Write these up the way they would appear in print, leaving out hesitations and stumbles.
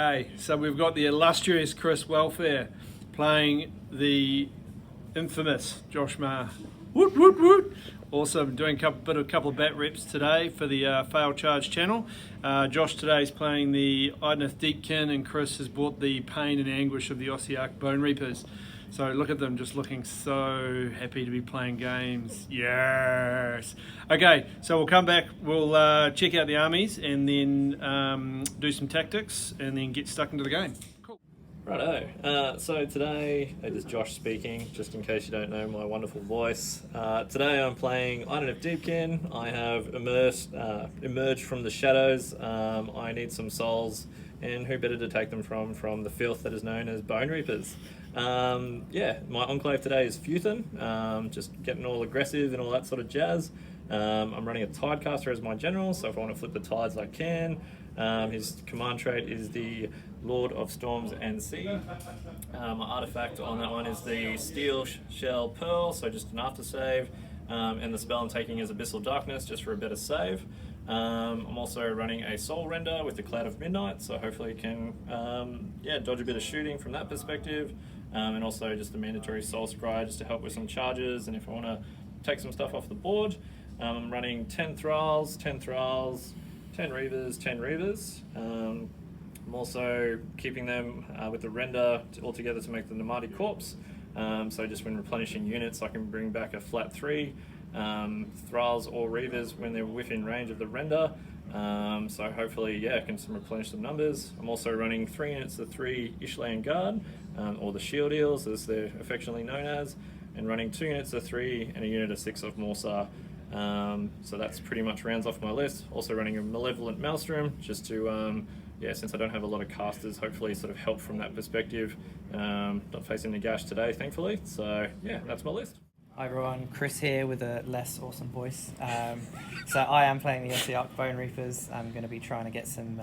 Okay, so we've got the illustrious Chris Welfare playing the infamous Josh Marr. Woot woot woot! Also doing a couple of bat reps today for the Fail Charge channel. Josh today is playing the Idoneth Deepkin, and Chris has brought the pain and anguish of the Ossiarch Bonereapers. So look at them just looking so happy to be playing games. Yes! Okay, so we'll come back, we'll check out the armies and then do some tactics and then get stuck into the game. Cool. Righto, so today, it is Josh speaking, just in case you don't know my wonderful voice. Today I'm playing Idoneth Deepkin. I have emerged from the shadows. I need some souls, and who better to take them from the filth that is known as Bonereapers. Yeah, my enclave today is Futhan, just getting all aggressive and all that sort of jazz. I'm running a Tidecaster as my general, so if I want to flip the tides I can. His command trait is the Lord of Storms and Sea. My artifact on that one is the Steel Shell Pearl, so just an after save. And the spell I'm taking is Abyssal Darkness, just for a better save. I'm also running a Soul Render with the Cloud of Midnight, so hopefully it can dodge a bit of shooting from that perspective. And also just a mandatory Soul Scry just to help with some charges, and if I want to take some stuff off the board. I'm running 10 Thralls, 10 Thralls, 10 Reavers, 10 Reavers. I'm also keeping them with the render all together to make the Namadi Corpse. So just when replenishing units, I can bring back a flat 3 Thralls or Reavers when they're within range of the render. So hopefully, yeah, I can replenish some numbers. I'm also running 3 units of 3 Ishlan Guard, or the Shield Eels as they're affectionately known as, and running 2 units of 3 and a unit of 6 of Morsar. So that's pretty much rounds off my list. Also running a Malevolent Maelstrom, just to, since I don't have a lot of casters, hopefully sort of help from that perspective. Not facing the gash today, thankfully. So yeah, that's my list. Hi everyone, Chris here with a less awesome voice. So I am playing the Ossiarch Bonereapers. I'm going to be trying to get some,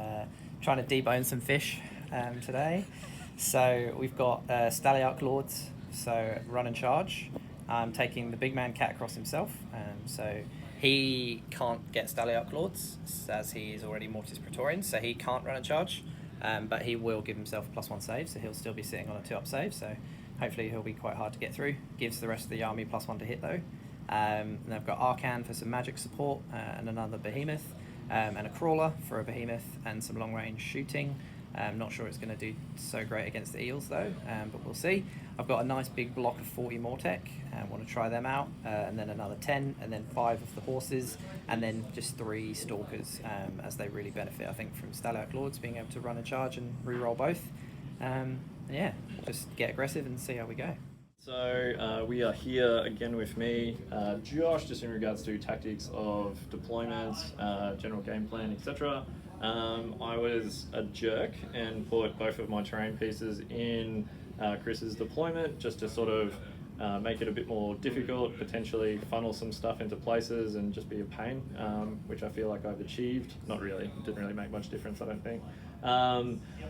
trying to debone some fish today. So we've got Staliarch Lords, so run and charge. I'm taking the big man Katakros himself, so he can't get Staliarch Lords as he is already Mortis Praetorian, so he can't run and charge, but he will give himself a +1 save, so he'll still be sitting on a 2-up save, so hopefully he'll be quite hard to get through. Gives the rest of the army +1 to hit though. And I've got Arcan for some magic support, and another Behemoth, and a Crawler for a Behemoth and some long range shooting. Not sure it's going to do so great against the eels though, but we'll see. I've got a nice big block of 40 Mortec, want to try them out, and then another 10, and then 5 of the horses, and then just 3 stalkers, as they really benefit, I think, from Staliarch Lords being able to run and charge and reroll both. Yeah, just get aggressive and see how we go. So we are here again with me, Josh, just in regards to tactics of deployments, general game plan, etc. I was a jerk and put both of my terrain pieces in Chris's deployment just to sort of make it a bit more difficult, potentially funnel some stuff into places and just be a pain, which I feel like I've achieved. Not really, it didn't really make much difference, I don't think.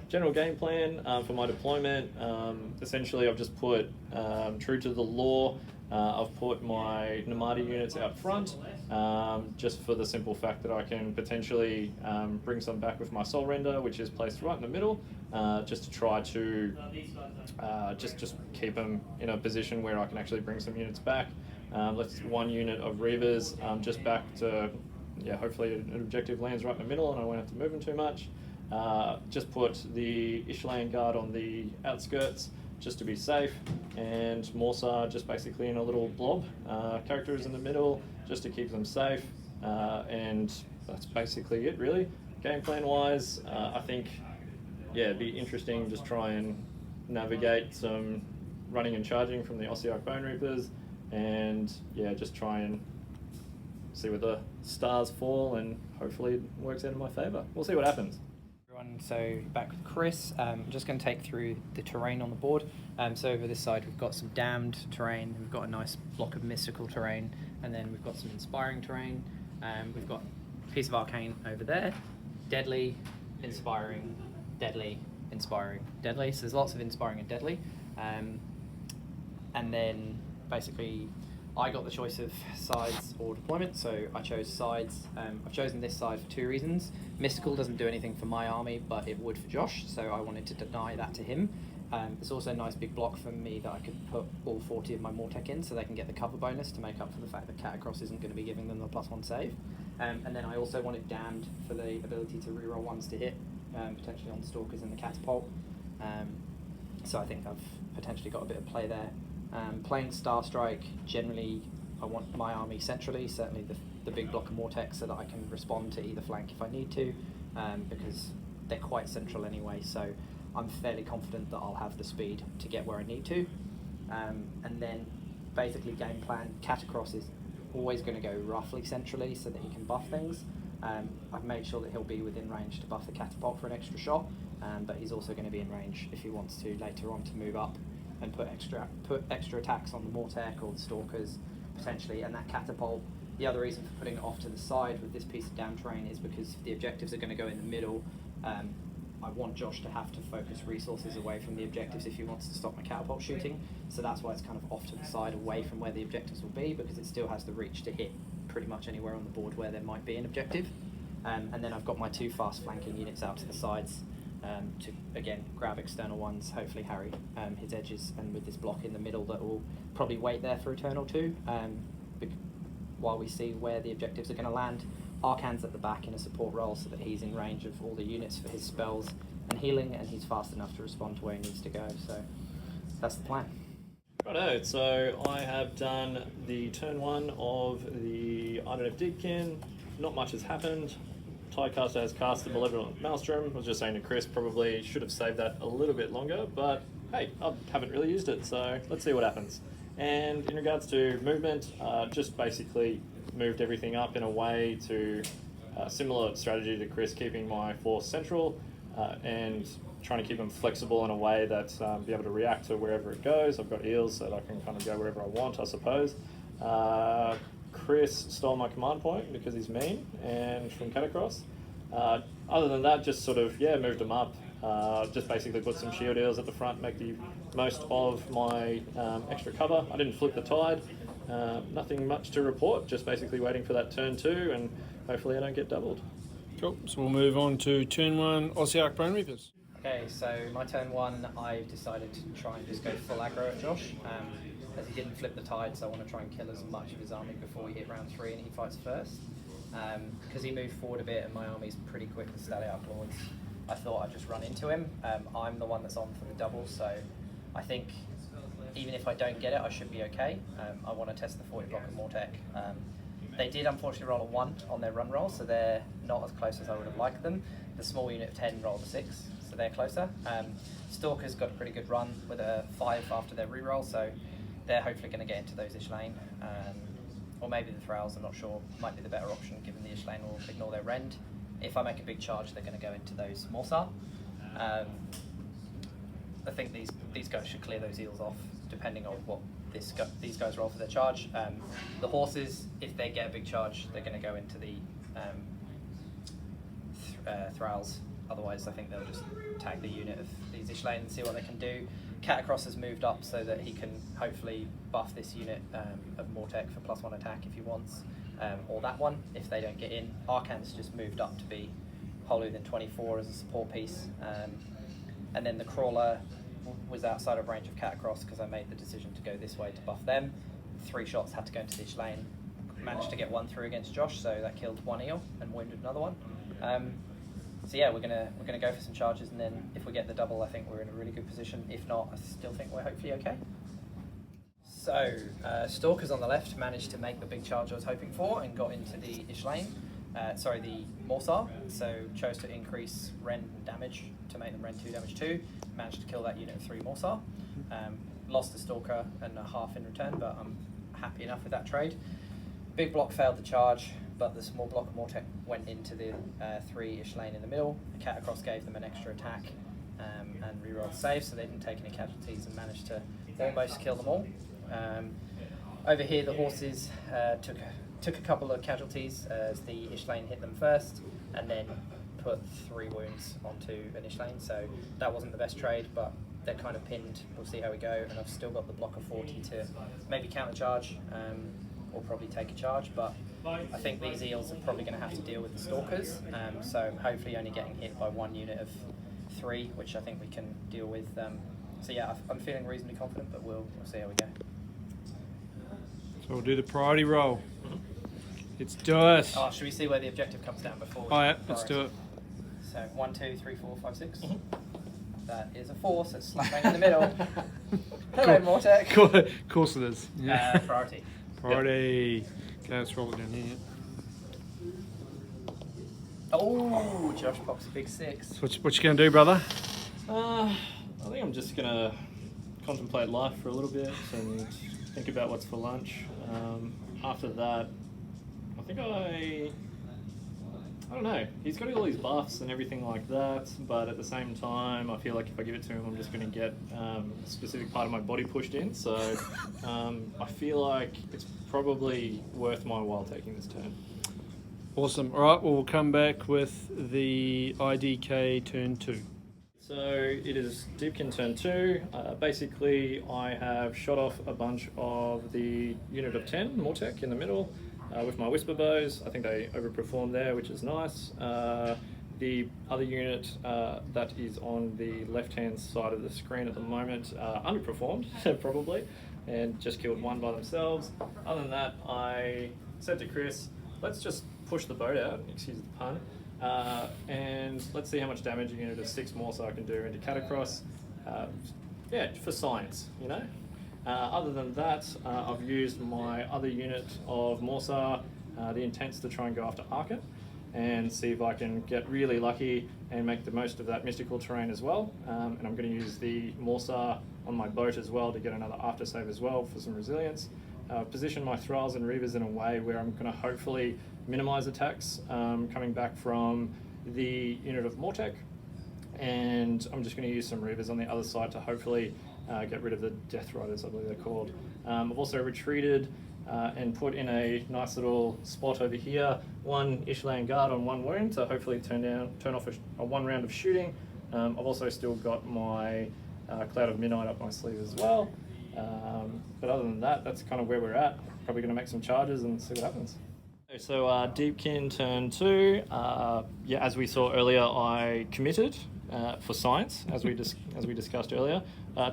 General game plan for my deployment, essentially I've just put, true to the law, I've put my Namadi units out front, just for the simple fact that I can potentially bring some back with my Soul Render, which is placed right in the middle, just to try to just keep them in a position where I can actually bring some units back. Let's 1 unit of Reavers just back to, hopefully an objective lands right in the middle and I won't have to move them too much. Just put the Ishlan Guard on the outskirts just to be safe, and Morsar just basically in a little blob. Characters in the middle just to keep them safe, and that's basically it really. Game plan wise, I think, it'd be interesting just try and navigate some running and charging from the Ossiarch Bonereapers, and just try and see where the stars fall, and hopefully it works out in my favour. We'll see what happens. So back with Chris, I'm just going to take through the terrain on the board. So over this side we've got some damned terrain, we've got a nice block of mystical terrain, and then we've got some inspiring terrain. We've got a piece of arcane over there, deadly, inspiring, deadly, inspiring, deadly. So there's lots of inspiring and deadly. And then basically I got the choice of sides or deployment, so I chose sides. I've chosen this side for 2 reasons. Mystical doesn't do anything for my army, but it would for Josh, so I wanted to deny that to him. It's also a nice big block for me that I could put all 40 of my Mortec in, so they can get the cover bonus to make up for the fact that Katakros isn't going to be giving them the +1 save. And then I also wanted Damned for the ability to reroll 1s to hit, potentially on Stalkers and the Catapult. So I think I've potentially got a bit of play there. Playing Star Strike, generally I want my army centrally, certainly the big block of Mortec, so that I can respond to either flank if I need to, because they're quite central anyway, so I'm fairly confident that I'll have the speed to get where I need to. And then basically game plan, Katakros is always going to go roughly centrally so that he can buff things. I've made sure that he'll be within range to buff the Catapult for an extra shot, but he's also going to be in range if he wants to later on to move up and put extra attacks on the Mortec or the Stalkers potentially. And that Catapult, the other reason for putting it off to the side with this piece of down terrain is because the objectives are going to go in the middle. I want Josh to have to focus resources away from the objectives if he wants to stop my Catapult shooting, so that's why it's kind of off to the side away from where the objectives will be, because it still has the reach to hit pretty much anywhere on the board where there might be an objective. And then I've got my 2 fast flanking units out to the sides to, again, grab external ones, hopefully harry his edges, and with this block in the middle that will probably wait there for a turn or 2 while we see where the objectives are going to land. Arcan's at the back in a support role so that he's in range of all the units for his spells and healing, and he's fast enough to respond to where he needs to go, so that's the plan. Righto, so I have done the turn 1 of the Idoneth Deepkin. Not much has happened. Tidecaster has cast the Malevolent Maelstrom. I was just saying to Chris, probably should have saved that a little bit longer, but hey, I haven't really used it, so let's see what happens. And in regards to movement, just basically moved everything up in a way to similar strategy to Chris, keeping my force central and trying to keep them flexible in a way that be able to react to wherever it goes. I've got eels so that I can kind of go wherever I want, I suppose. Chris stole my command point because he's mean, and from Katakros. Other than that, just sort of, moved them up. Just basically put some shield eels at the front, make the most of my extra cover. I didn't flip the tide. Nothing much to report, just basically waiting for that turn 2, and hopefully I don't get doubled. Cool, so we'll move on to turn 1, Ossiarch Bonereapers. Okay, so my turn 1, I've decided to try and just go full aggro at Josh, as he didn't flip the tide, so I want to try and kill as much of his army before we hit round 3 and he fights first. Because he moved forward a bit and my army's pretty quick with Staliarch Lords, I thought I'd just run into him. I'm the one that's on for the double, so I think even if I don't get it, I should be okay. I want to test the 40 block of Mortec. They did unfortunately roll a 1 on their run roll, so they're not as close as I would have liked them. The small unit of 10 rolled a 6, so they're closer. Stalker's got a pretty good run with a 5 after their reroll, so they're hopefully going to get into those Ishlane. Or maybe the Thralls, I'm not sure, might be the better option given the Ishlane will ignore their rend. If I make a big charge, they're going to go into those Morsar. I think these guys should clear those eels off, depending on what these guys roll for their charge. The horses, if they get a big charge, they're going to go into the Thralls. Otherwise, I think they'll just tag the unit of these Ishlane and see what they can do. Katakros has moved up so that he can hopefully buff this unit of Mortec for +1 attack if he wants, or that one if they don't get in. Arcan's just moved up to be Hollow than 24 as a support piece. And then the Crawler was outside of range of Katakros because I made the decision to go this way to buff them. 3 shots had to go into this lane. Managed to get 1 through against Josh, so that killed 1 eel and wounded another one. So yeah, we're gonna go for some charges, and then if we get the double, I think we're in a really good position. If not, I still think we're hopefully okay. So Stalkers on the left managed to make the big charge I was hoping for and got into the Ishlane. The Morsar, so chose to increase Rend damage to make them Rend 2 damage 2. Managed to kill that unit of 3 Morsar. Lost the Stalker and a half in return, but I'm happy enough with that trade. Big block failed the charge, but the small block of Mortec went into the 3 Ishlane in the middle. The Katakros gave them an extra attack and rerolled save, so they didn't take any casualties and managed to almost kill them all. Over here, the horses took a couple of casualties as the Ishlane hit them first, and then put 3 wounds onto an Ishlane, so that wasn't the best trade, but they're kind of pinned. We'll see how we go. And I've still got the block of 40 to maybe counter charge or probably take a charge. But I think these eels are probably going to have to deal with the stalkers. So hopefully only getting hit by one unit of 3, which I think we can deal with. So yeah, I'm feeling reasonably confident, but we'll see how we go. So we'll do the priority roll. Let's do it. Oh, should we see where the objective comes down before? Oh yeah, let's do it. So 1, 2, 3, 4, 5, 6. That is a 4, so it's slap bang in the middle. Hello, Mortec. Of course it is. Yeah. Priority. Priority. Okay, let's roll it down here. Oh, Josh pops a big 6. So what you gonna do, brother? I think I'm just gonna contemplate life for a little bit and think about what's for lunch. After that, I think I don't know. He's got all these buffs and everything like that, but at the same time, I feel like if I give it to him, I'm just going to get a specific part of my body pushed in. So I feel like it's probably worth my while taking this turn. Awesome. All right, we'll come back with the IDK turn 2. So it is Deepkin turn 2. Basically, I have shot off a bunch of the unit of 10 Mortec in the middle. With my whisper bows. I think they overperformed there, which is nice. The other unit that is on the left-hand side of the screen at the moment underperformed, probably, and just killed 1 by themselves. Other than that, I said to Chris, let's just push the boat out, excuse the pun, and let's see how much damage a unit of 6 more so I can do into Katakros. Yeah, for science, you know? Other than that, I've used my other unit of Morsar, the intent's to try and go after Arca and see if I can get really lucky and make the most of that mystical terrain as well. And I'm going to use the Morsar on my boat as well to get another aftersave as well for some resilience. Position my Thralls and Reavers in a way where I'm going to hopefully minimise attacks coming back from the unit of Mortec. And I'm just going to use some Reavers on the other side to hopefully get rid of the Death Riders, I believe they're called. I've also retreated and put in a nice little spot over here, 1 Ishland Guard on 1 wound to hopefully turn off a 1 round of shooting. I've also still got my Cloud of Midnight up my sleeve as well. But other than that, that's kind of where we're at. Probably going to make some charges and see what happens. So Deepkin turn 2. Yeah, as we saw earlier, I committed for science, as we discussed earlier.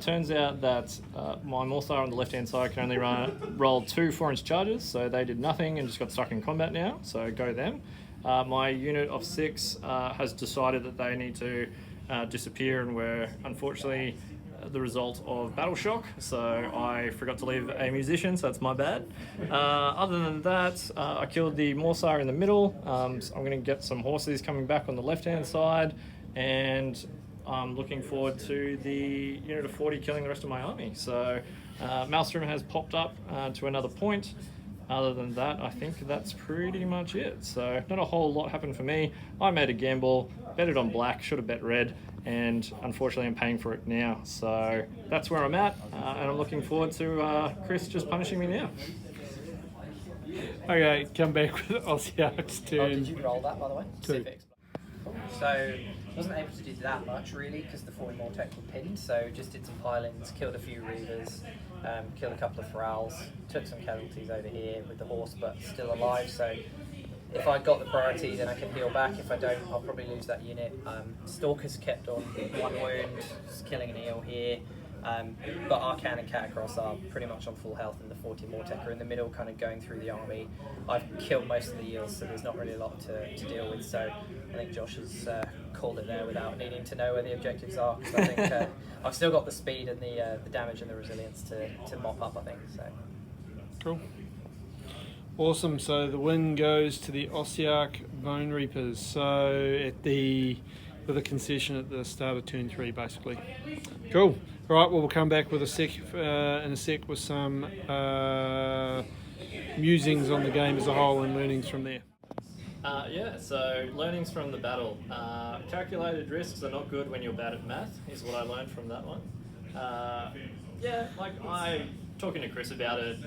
Turns out that my Morsar on the left-hand side can only roll 2 4-inch charges, so they did nothing and just got stuck in combat now, so go them. My unit of 6 has decided that they need to disappear and were unfortunately the result of battle shock, so I forgot to leave a musician, so that's my bad. Other than that, I killed the Morsar in the middle. So I'm going to get some horses coming back on the left-hand side, and I'm looking forward to the unit of 40 killing the rest of my army. So Maelstrom has popped up to another point. Other than that, I think that's pretty much it. So not a whole lot happened for me. I made a gamble, betted on black, should have bet red, and unfortunately I'm paying for it now. So that's where I'm at, and I'm looking forward to Chris just punishing me now. Okay, come back with Ossiarch's turn. Oh, did you roll that, by the way? 2. So I wasn't able to do that much really because the 40 Mortec were pinned, so just did some pilings, killed a few Reavers, killed a couple of Thralls, took some casualties over here with the horse but still alive, so if I got the priority then I can heal back. If I don't, I'll probably lose that unit. Stalkers kept on 1 wound, just killing an eel here. But Arcan and Katakros are pretty much on full health, and the 40 Mortec are in the middle, kind of going through the army. I've killed most of the eels, so there's not really a lot to deal with. So I think Josh has called it there without needing to know where the objectives are. Because I think I've still got the speed and the damage and the resilience to mop up, I think. So Cool. Awesome. So the win goes to the Ossiarch Bonereapers. So with a concession at the start of turn 3, basically. Cool. All right. Well, we'll come back with in a sec with some musings on the game as a whole and learnings from there. Yeah, so learnings from the battle. Calculated risks are not good when you're bad at math, is what I learned from that one. Yeah, like talking to Chris about it,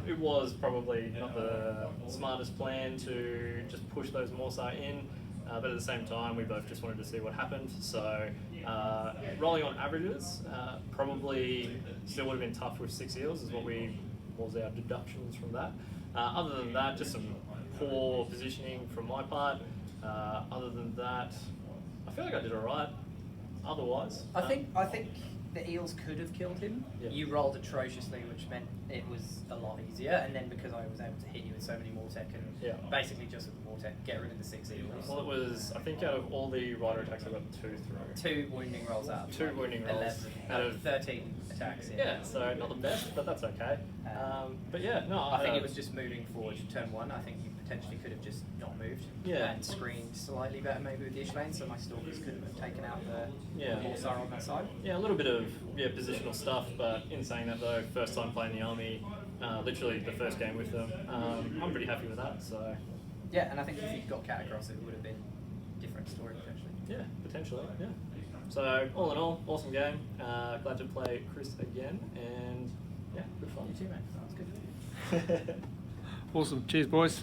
it was probably not the smartest plan to just push those Morsar in, but at the same time we both just wanted to see what happened, so Rolling on averages, probably still would have been tough with 6 eels, is what was our deductions from that. Other than that, just some poor positioning from my part. Other than that, I feel like I did alright. Otherwise, I think the eels could have killed him. Yeah. You rolled atrociously, which meant it was a lot easier. And then because I was able to hit you with so many Mortec and basically just with the Mortec get rid of the 6 eels. well, it was, I think out of all the rider attacks, I got 2 through. 2 wounding rolls out. of 2 wounding rolls 11 out of 13 attacks. Yeah, so not the best, but that's okay. But yeah, no, I think it was just moving forward to turn 1. I think you potentially could have just not moved and screened slightly better maybe with the Ishlane, so my Stalkers couldn't have taken out the Morsar on that side. Yeah, a little bit of positional stuff, but in saying that though, first time playing the army, literally the first game with them, I'm pretty happy with that. So yeah, and I think if you'd got Katakros, it would have been a different story potentially. Yeah, potentially. Yeah. So all in all, awesome game. Glad to play Chris again, and yeah, good fun. You too, mate. That was good. Awesome. Cheers, boys.